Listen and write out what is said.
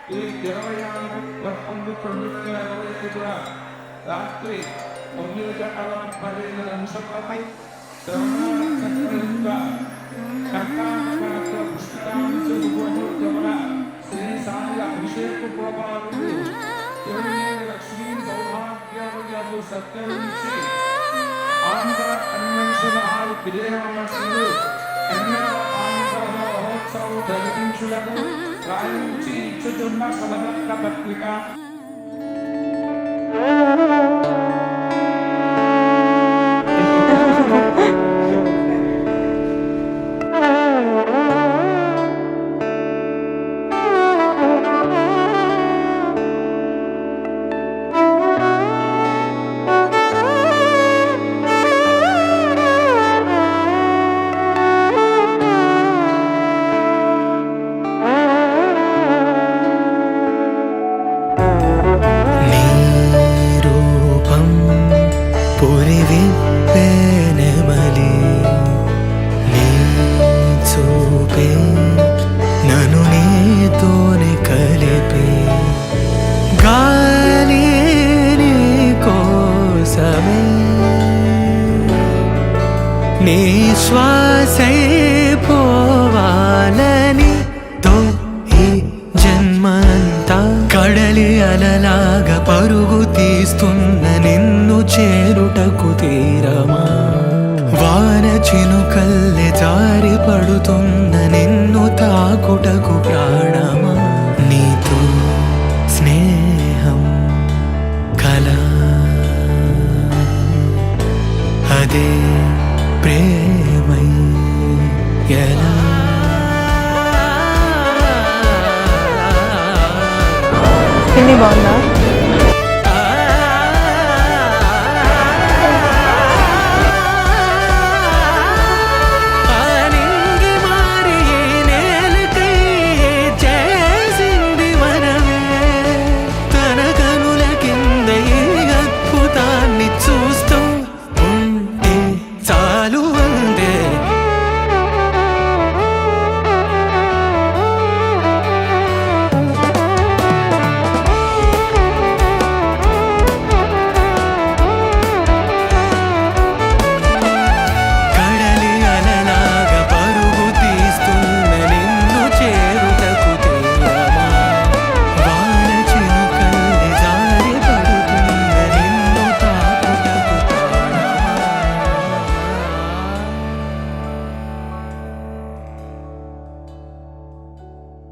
ఈ 26 19 20 కూడా రాత్రి 9:15 నిమిషాలపై పుస్తకాన్ని చదువుకోవడం శ్రీ సాయి అభిషేక గోపాలు లక్ష్మీ సౌభాగ్యాలు సత్కరించి ఆంధ్ర కన్వెన్షన్ హాల్ విజయనగరంలో మహోత్సవం జరిపించుటకు రాయించి ఇచ్చుతున్న సమగ్ర పత్రిక నన్ను నీతోనే కలిపి గాలి నీ కోసమే నీ శ్వాసై పోవాలని తో ఈ జన్మంతా కడలి అలలాగా పరుగు తీస్తున్న నిన్ను చేరుటకు తీరమా వాన చినుకల్లె జారి పడుతున్న నిన్ను తాకుటకు ప్రాణమా నీతో స్నేహం కల అదే ప్రేమై ఎలా బాగుందా?